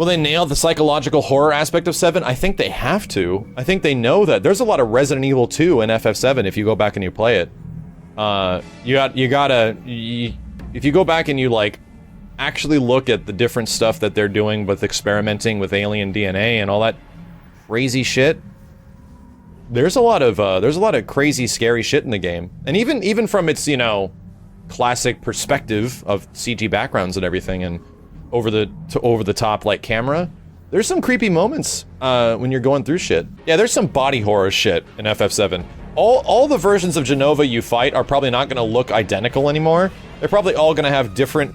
Will they nail the psychological horror aspect of 7? I think they have to. I think they know that. There's a lot of Resident Evil 2 in FF7 if you go back and you play it. If you go back and you, like, actually look at the different stuff that they're doing with experimenting with alien DNA and all that crazy shit, there's a lot of crazy, scary shit in the game. And even from its, you know, classic perspective of CG backgrounds and everything and over the top like camera, there's some creepy moments when you're going through shit. Yeah, there's some body horror shit in FF7. All the versions of Genova you fight are probably not gonna look identical anymore. They're probably all gonna have different,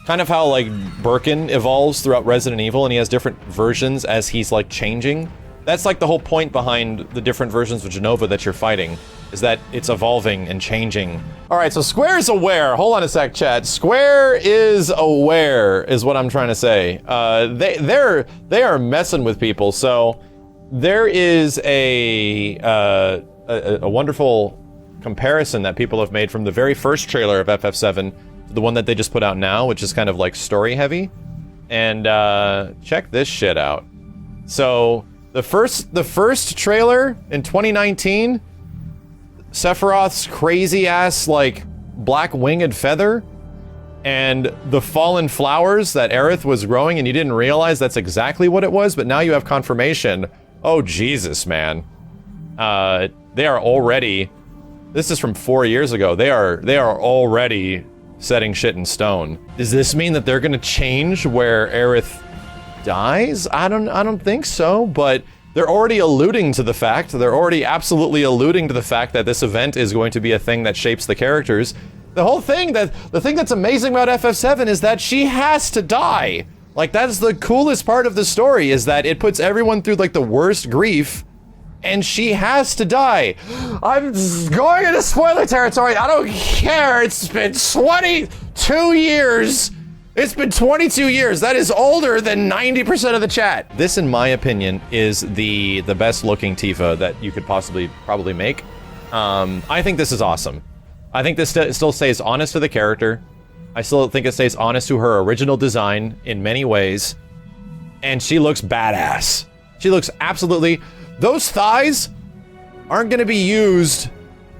kind of how like Birkin evolves throughout Resident Evil and he has different versions as he's like changing. That's like the whole point behind the different versions of Genova that you're fighting, is that it's evolving and changing. Alright, so Square is aware. Hold on a sec, chat. Square is aware, is what I'm trying to say. They are messing with people, so there is a wonderful comparison that people have made from the very first trailer of FF7 to the one that they just put out now, which is kind of like story heavy. And check this shit out. So the first trailer in 2019, Sephiroth's crazy ass like black winged feather and the fallen flowers that Aerith was growing, and you didn't realize that's exactly what it was, but now you have confirmation. Oh Jesus, man. They are already, this is from 4 years ago, they are already setting shit in stone. Does this mean that they're gonna change where Aerith dies? I don't think so, but they're already alluding to the fact, they're already absolutely alluding to the fact that this event is going to be a thing that shapes the characters. The thing that's amazing about FF7 is that she has to die. Like, that's the coolest part of the story, is that it puts everyone through like the worst grief, and she has to die. I'm going into spoiler territory, I don't care, it's been 22 years. It's been 22 years. That is older than 90% of the chat. This, in my opinion, is the best looking Tifa that you could probably make. I think this is awesome. I think this still stays honest to the character. I still think it stays honest to her original design in many ways. And she looks badass. She looks absolutely... Those thighs aren't gonna be used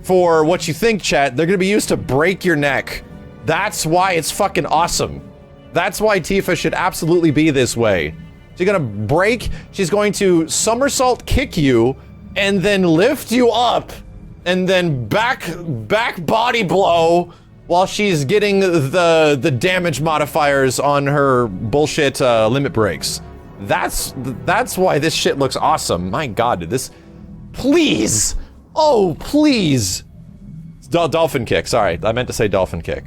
for what you think, chat. They're gonna be used to break your neck. That's why it's fucking awesome. That's why Tifa should absolutely be this way. She's gonna break, she's going to somersault kick you, and then lift you up, and then back body blow while she's getting the damage modifiers on her bullshit limit breaks. That's why this shit looks awesome. My god, did this... Please! Oh, please! Dolphin kick, sorry. I meant to say dolphin kick.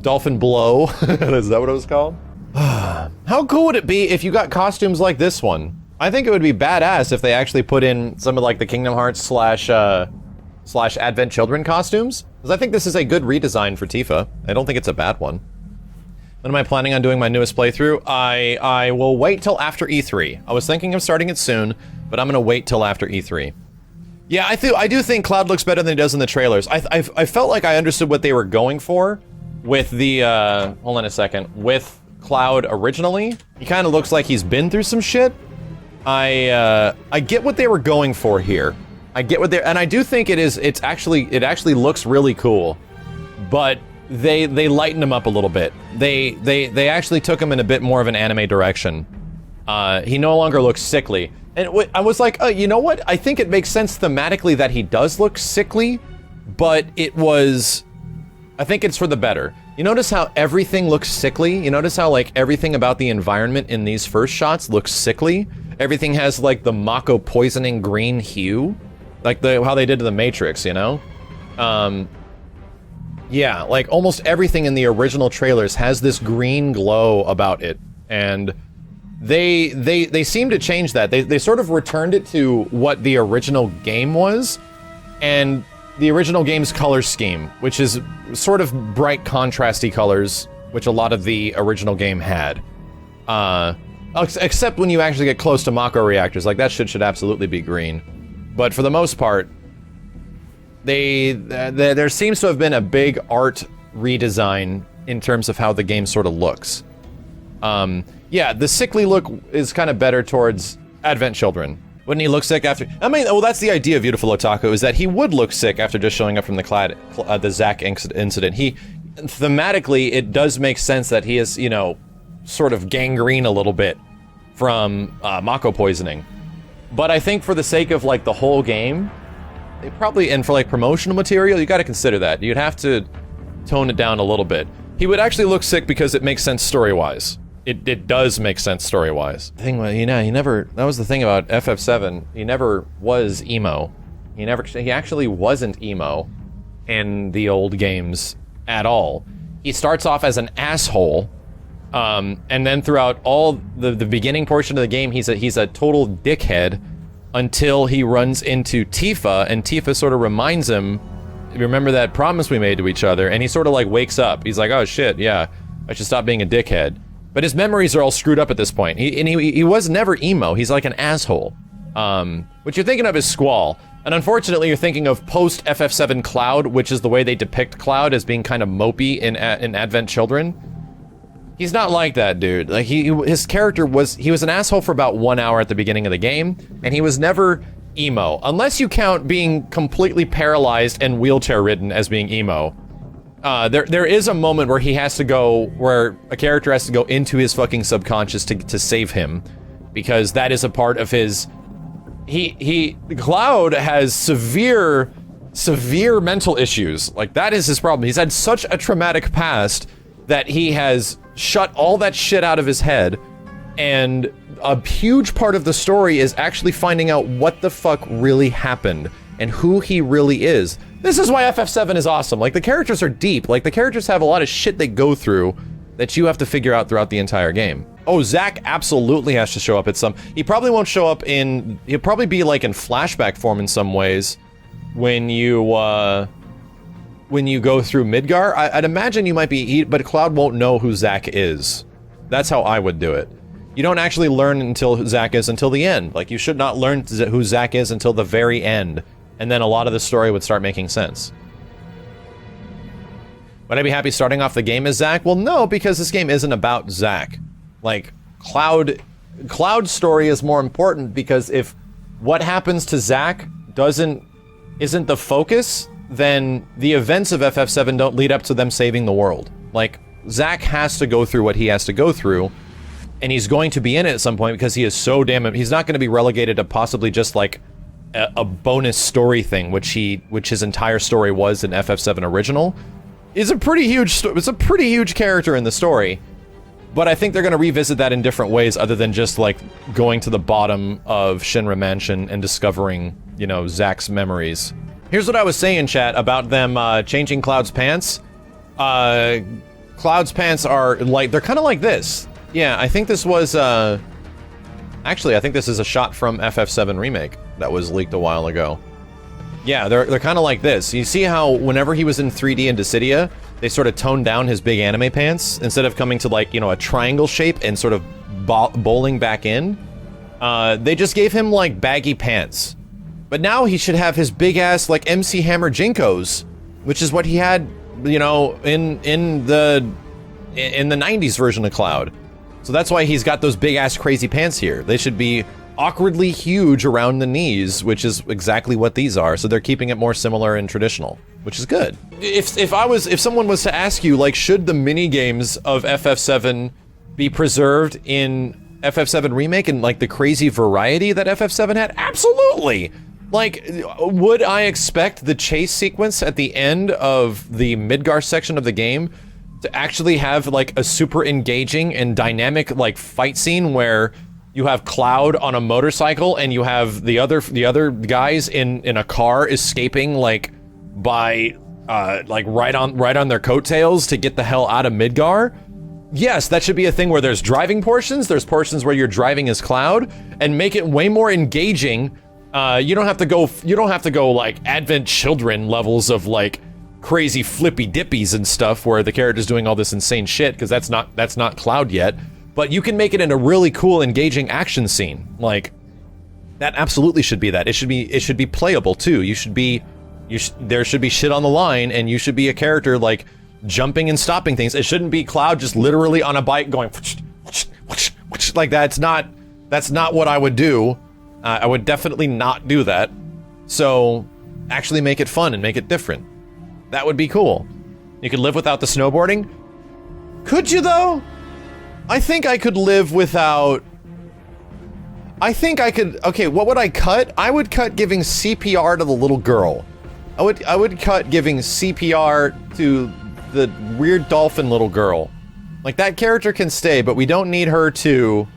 Dolphin blow. Is that what it was called? How cool would it be if you got costumes like this one? I think it would be badass if they actually put in some of like the Kingdom Hearts slash Advent Children costumes. Because I think this is a good redesign for Tifa. I don't think it's a bad one. When am I planning on doing my newest playthrough? I will wait till after E3. I was thinking of starting it soon, but I'm gonna wait till after E3. Yeah, I do think Cloud looks better than he does in the trailers. I felt like I understood what they were going for with the, hold on a second, with Cloud originally. He kind of looks like he's been through some shit. I get what they were going for here. I get what and I do think it actually looks really cool. But they lightened him up a little bit. They actually took him in a bit more of an anime direction. He no longer looks sickly. And I was like, you know what? I think it makes sense thematically that he does look sickly, but I think it's for the better. You notice how everything looks sickly? You notice how, like, everything about the environment in these first shots looks sickly? Everything has, like, the Mako poisoning green hue? Like how they did to the Matrix, you know? Yeah, like, almost everything in the original trailers has this green glow about it. And they seem to change that. They sort of returned it to what the original game was, and the original game's color scheme, which is sort of bright, contrasty colors, which a lot of the original game had. Except when you actually get close to Mako reactors, like that shit should absolutely be green. But for the most part, there seems to have been a big art redesign in terms of how the game sort of looks. Yeah, the sickly look is kind of better towards Advent Children. Wouldn't he look sick after? I mean, well, that's the idea of Beautiful Otaku, is that he would look sick after just showing up from the Zack incident. Thematically, it does make sense that he is, you know, sort of gangrene a little bit from Mako poisoning. But I think for the sake of, like, the whole game, they probably, and for, like, promotional material, you gotta consider that. You'd have to tone it down a little bit. He would actually look sick because it makes sense story-wise. It does make sense story-wise. The thing, you know, that was the thing about FF7, he never was emo. He actually wasn't emo in the old games at all. He starts off as an asshole, and then throughout all the beginning portion of the game, he's a total dickhead until he runs into Tifa, and Tifa sort of reminds him, remember that promise we made to each other, and he sort of like wakes up. He's like, oh shit, yeah, I should stop being a dickhead. But his memories are all screwed up at this point. He was never emo. He's like an asshole. What you're thinking of is Squall. And unfortunately, you're thinking of post-FF7 Cloud, which is the way they depict Cloud as being kind of mopey in Advent Children. He's not like that, dude. Like, his character was an asshole for about 1 hour at the beginning of the game, and he was never emo. Unless you count being completely paralyzed and wheelchair-ridden as being emo. There is a moment where where a character has to go into his fucking subconscious to save him, because that is a part of his. Cloud has severe mental issues. Like, that is his problem. He's had such a traumatic past that he has shut all that shit out of his head, and a huge part of the story is actually finding out what the fuck really happened and who he really is. This is why FF7 is awesome. Like, the characters are deep. Like, the characters have a lot of shit they go through that you have to figure out throughout the entire game. Oh, Zack absolutely has to show up at some... He probably won't show up in... He'll probably be, like, in flashback form in some ways when you go through Midgar. I'd imagine you might be... But Cloud won't know who Zack is. That's how I would do it. You don't actually learn until Zack is until the end. Like, you should not learn who Zack is until the very end. And then a lot of the story would start making sense. Would I be happy starting off the game as Zack? Well, no, because this game isn't about Zack. Like, Cloud's story is more important, because if what happens to Zack isn't the focus, then the events of FF7 don't lead up to them saving the world. Like, Zack has to go through what he has to go through, and he's going to be in it at some point because he is so damn... He's not going to be relegated to possibly just, like, a bonus story thing, which his entire story was in FF7 original. It's a pretty huge character in the story, but I think they're going to revisit that in different ways other than just, like, going to the bottom of Shinra Mansion and discovering, you know, Zack's memories. Here's what I was saying, chat, about them changing Cloud's pants. Cloud's pants are, like, they're kind of like this. Yeah, I think this was, actually, I think this is a shot from FF7 Remake that was leaked a while ago. Yeah, they're kind of like this. You see how whenever he was in 3D in Dissidia, they sort of toned down his big anime pants instead of coming to, like, you know, a triangle shape and sort of bowling back in? They just gave him, like, baggy pants. But now he should have his big-ass, like, MC Hammer Jinkos, which is what he had, you know, in the 90s version of Cloud. So that's why he's got those big-ass crazy pants here. They should be awkwardly huge around the knees, which is exactly what these are. So they're keeping it more similar and traditional, which is good. If someone was to ask you, like, should the mini-games of FF7 be preserved in FF7 Remake and, like, the crazy variety that FF7 had? Absolutely! Like, would I expect the chase sequence at the end of the Midgar section of the game to actually have, like, a super engaging and dynamic, like, fight scene where you have Cloud on a motorcycle and you have the other guys in a car escaping, like, by like right on their coattails to get the hell out of Midgar? Yes, that should be a thing where there's driving portions, there's portions where you're driving as Cloud, and make it way more engaging. You don't have to go like Advent Children levels of, like, crazy flippy dippies and stuff where the character's doing all this insane shit, because that's not Cloud yet. But you can make it in a really cool, engaging action scene. Like, that absolutely should be that. It should be playable too. There should be shit on the line, and you should be a character, like, jumping and stopping things. It shouldn't be Cloud just literally on a bike going like that's not what I would do. I would definitely not do that. So actually make it fun and make it different. That would be cool. You could live without the snowboarding. Could you though? I think I could live without. I think I could. Okay, what would I cut? I would cut giving CPR to the little girl. I would cut giving CPR to the weird dolphin little girl. Like, that character can stay, but we don't need her to.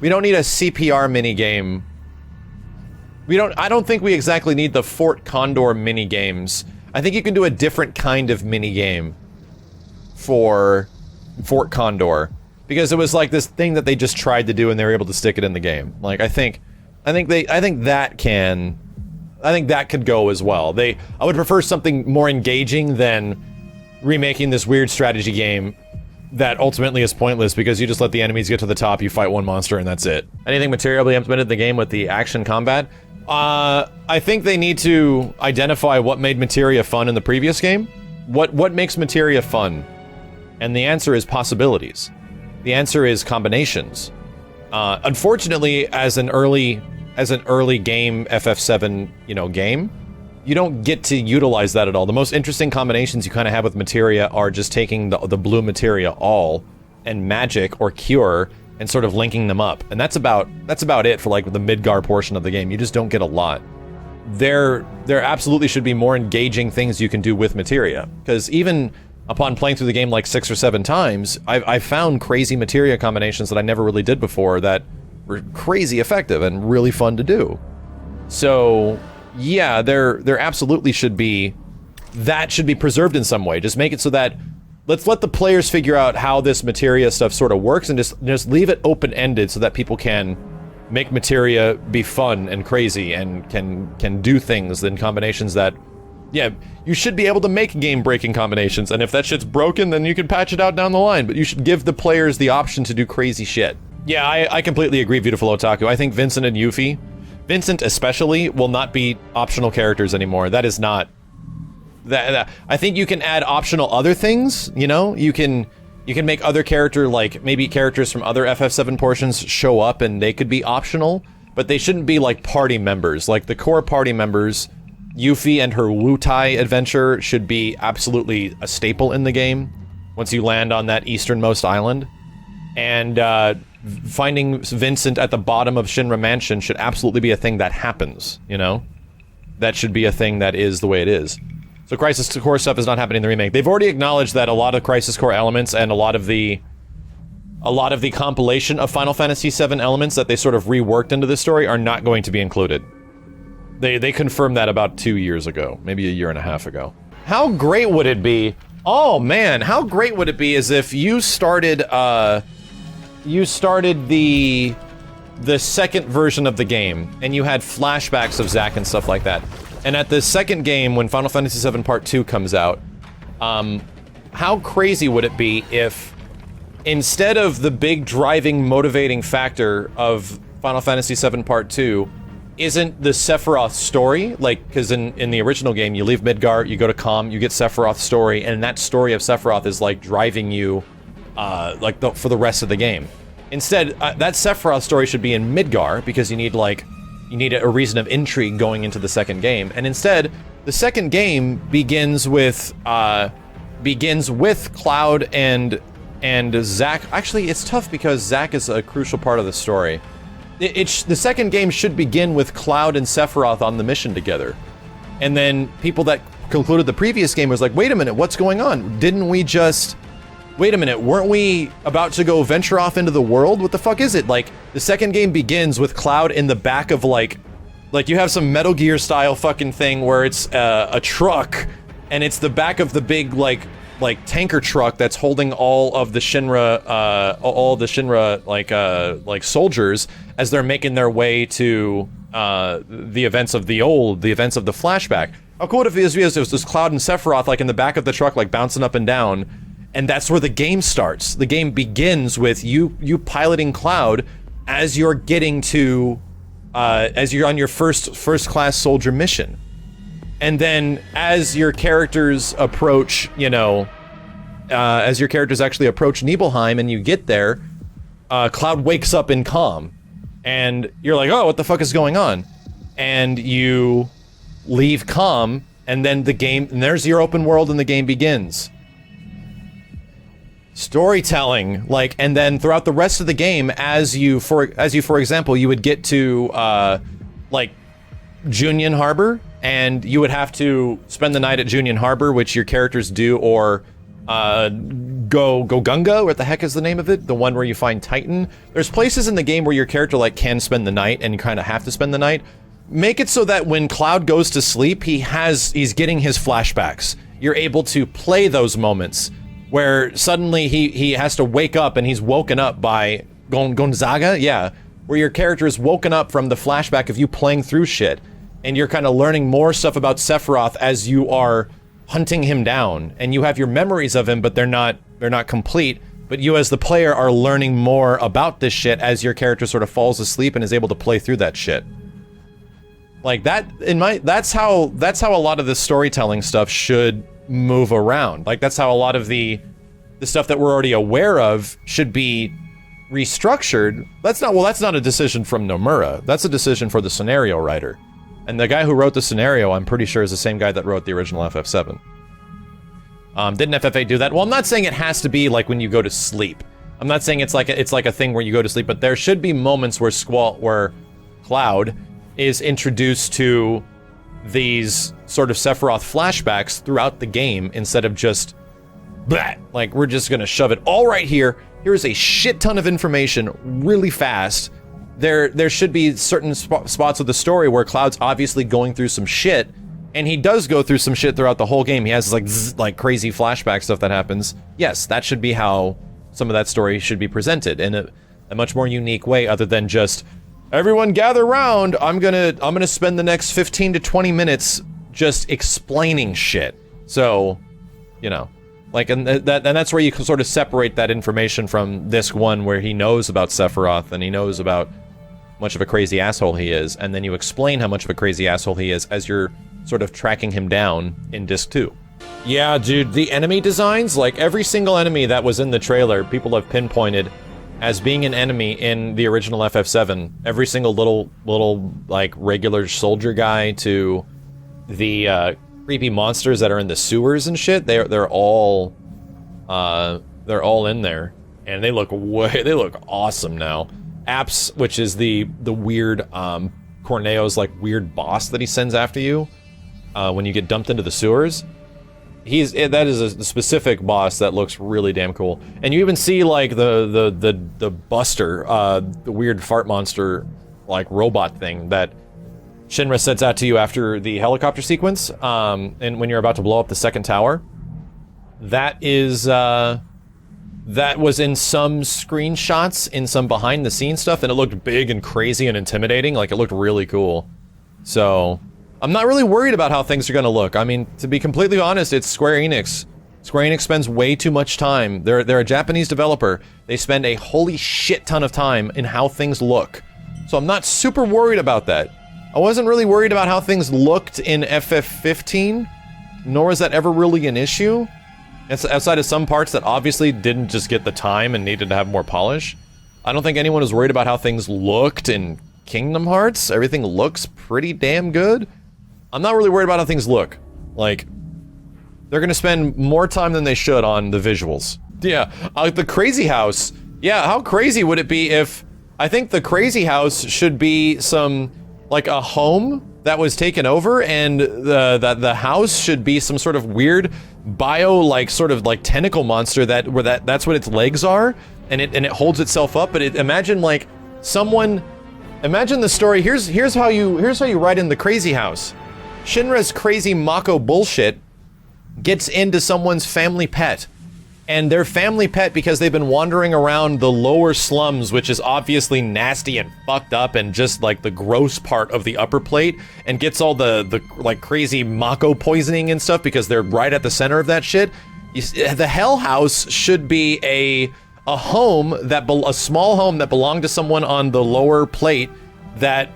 We don't need a CPR minigame. I don't think we exactly need the Fort Condor minigames. I think you can do a different kind of minigame for Fort Condor. Because it was like this thing that they just tried to do and they were able to stick it in the game. Like, I think that could go as well. I would prefer something more engaging than remaking this weird strategy game that ultimately is pointless because you just let the enemies get to the top, you fight one monster, and that's it. Anything materially implemented in the game with the action combat? I think they need to identify what made Materia fun in the previous game. What makes Materia fun? And the answer is possibilities. The answer is combinations. Unfortunately, as an early game FF7, game, you don't get to utilize that at all. The most interesting combinations you kind of have with Materia are just taking the blue Materia all and magic or cure and sort of linking them up. And that's about it for like the Midgar portion of the game. You just don't get a lot. There absolutely should be more engaging things you can do with Materia, because even upon playing through the game like 6 or 7 times, I found crazy Materia combinations that I never really did before that were crazy effective and really fun to do. So yeah, there absolutely should be, that should be preserved in some way. Just make it so that, let's let the players figure out how this Materia stuff sort of works and just leave it open-ended so that people can make Materia be fun and crazy and can do things in combinations that, yeah, you should be able to make game-breaking combinations, and if that shit's broken, then you can patch it out down the line, but you should give the players the option to do crazy shit. Yeah, I completely agree, Beautiful Otaku. I think Vincent and Yuffie, Vincent especially, will not be optional characters anymore. That is not... I think you can add optional other things, You can make other maybe characters from other FF7 portions show up and they could be optional, but they shouldn't be like party members. Like the core party members, Yuffie and her Wutai adventure should be absolutely a staple in the game once you land on that easternmost island. And finding Vincent at the bottom of Shinra Mansion should absolutely be a thing that happens, That should be a thing that is the way it is. So Crisis Core stuff is not happening in the remake. They've already acknowledged that a lot of Crisis Core elements and a lot of the compilation of Final Fantasy VII elements that they sort of reworked into this story are not going to be included. They confirmed that about 2 years ago, maybe a year and a half ago. How great would it be? Oh man, how great would it be as if you started the second version of the game and you had flashbacks of Zack and stuff like that. And at the second game, when Final Fantasy VII Part 2 comes out, how crazy would it be if, instead of the big driving, motivating factor of Final Fantasy VII Part 2, isn't the Sephiroth story? Like, because in the original game, you leave Midgar, you go to Kalm, you get Sephiroth's story, and that story of Sephiroth is, like, driving you, for the rest of the game. Instead, that Sephiroth story should be in Midgar, because you need a reason of intrigue going into the second game, and instead, the second game begins with Cloud and Zack. Actually, it's tough because Zack is a crucial part of the story. The second game should begin with Cloud and Sephiroth on the mission together, and then people that concluded the previous game was like, wait a minute, what's going on? Wait a minute, weren't we about to go venture off into the world? What the fuck is it? Like, the second game begins with Cloud in the back of, like you have some Metal Gear style fucking thing where it's a truck, and it's the back of the big, like tanker truck that's holding all of the Shinra, soldiers as they're making their way to, the events of the flashback. How cool would it be if it was just Cloud and Sephiroth, like, in the back of the truck, like, bouncing up and down, and that's where the game starts. The game begins with you piloting Cloud as you're getting to, as you're on your first class soldier mission. And then as your characters approach, as your characters actually approach Nibelheim and you get there, Cloud wakes up in calm, and you're like, oh, what the fuck is going on? And you leave calm, and then and there's your open world, and the game begins. Storytelling, like, and then throughout the rest of the game, as you for example, you would get to like Junyun Harbor, and you would have to spend the night at Junyun Harbor, which your characters do, or Gunga, what the heck is the name of it? The one where you find Titan. There's places in the game where your character like can spend the night, and you kind of have to spend the night. Make it so that when Cloud goes to sleep, he's getting his flashbacks. You're able to play those moments where suddenly he has to wake up, and he's woken up by Gonzaga, yeah, where your character is woken up from the flashback of you playing through shit, and you're kind of learning more stuff about Sephiroth as you are hunting him down, and you have your memories of him, but they're not complete. But you as the player are learning more about this shit as your character sort of falls asleep and is able to play through that shit. Like that, that's how a lot of the storytelling stuff should move around. Like that's how a lot of the stuff that we're already aware of should be restructured. That's not a decision from Nomura. That's a decision for the scenario writer. And the guy who wrote the scenario, I'm pretty sure, is the same guy that wrote the original FF7. Didn't FF8 do that? Well, I'm not saying it has to be like when you go to sleep. I'm not saying it's like a thing where you go to sleep, but there should be moments where Cloud is introduced to these sort of Sephiroth flashbacks throughout the game, instead of just blah, like we're just gonna shove it all right here. Here's a shit ton of information really fast. There should be certain spots of the story where Cloud's obviously going through some shit, and he does go through some shit throughout the whole game. He has like crazy flashback stuff that happens. Yes, that should be how some of that story should be presented, in a much more unique way, other than just everyone gather round. I'm gonna spend the next 15 to 20 minutes just explaining shit. So, you know, like, and that's where you can sort of separate that information from this one, where he knows about Sephiroth and he knows about much of a crazy asshole he is, and then you explain how much of a crazy asshole he is as you're sort of tracking him down in Disc 2. Yeah, dude, the enemy designs, like every single enemy that was in the trailer, people have pinpointed as being an enemy in the original FF7. Every single little like regular soldier guy to the creepy monsters that are in the sewers and shit, they're all in there, and they look awesome now. Apps, which is the weird Corneo's like weird boss that he sends after you when you get dumped into the sewers. That is a specific boss that looks really damn cool. And you even see like the Buster, the weird fart monster like robot thing that Shinra sends out to you after the helicopter sequence, and when you're about to blow up the second tower. That was in some screenshots, in some behind the scenes stuff, and it looked big and crazy and intimidating. Like, it looked really cool. So I'm not really worried about how things are gonna look. I mean, to be completely honest, it's Square Enix. Square Enix spends way too much time. They're a Japanese developer. They spend a holy shit ton of time in how things look. So I'm not super worried about that. I wasn't really worried about how things looked in FF15, nor is that ever really an issue. It's outside of some parts that obviously didn't just get the time and needed to have more polish. I don't think anyone was worried about how things looked in Kingdom Hearts. Everything looks pretty damn good. I'm not really worried about how things look. Like, they're gonna spend more time than they should on the visuals. Yeah, the Crazy House. Yeah, how crazy would it be if... I think the Crazy House should be some... like a home that was taken over, and the house should be some sort of weird like sort of like tentacle monster that's what its legs are, and it holds itself up. But imagine like imagine the story. Here's how you write in the Crazy House. Shinra's crazy Mako bullshit gets into someone's family pet. And their family pet, because they've been wandering around the lower slums, which is obviously nasty and fucked up and just like the gross part of the upper plate, and gets all the like crazy Mako poisoning and stuff because they're right at the center of that shit. The Hell House should be a home a small home that belonged to someone on the lower plate that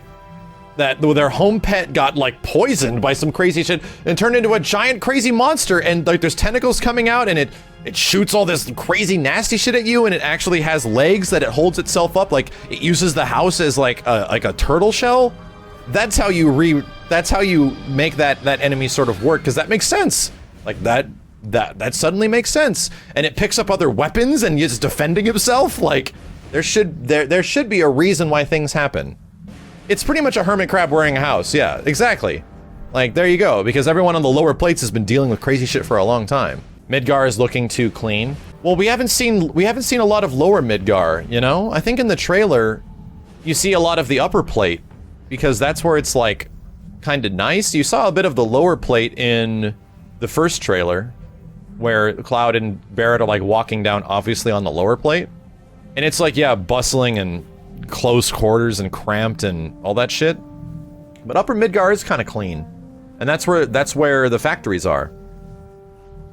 their home pet got like poisoned by some crazy shit and turned into a giant crazy monster, and like there's tentacles coming out, and it shoots all this crazy nasty shit at you, and it actually has legs that it holds itself up, like it uses the house as like a turtle shell. That's how you make that enemy sort of work, because that makes sense. Like that suddenly makes sense. And it picks up other weapons and is defending himself. Like there should be a reason why things happen. It's pretty much a hermit crab wearing a house. Yeah, exactly. Like there you go, because everyone on the lower plates has been dealing with crazy shit for a long time. Midgar is looking too clean. Well, we haven't seen a lot of lower Midgar, you know? I think in the trailer you see a lot of the upper plate, because that's where it's like kind of nice. You saw a bit of the lower plate in the first trailer, where Cloud and Barret are like walking down obviously on the lower plate. And it's like, yeah, bustling and close quarters and cramped and all that shit. But upper Midgar is kind of clean. And that's where the factories are.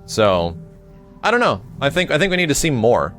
So, I don't know. I think we need to see more.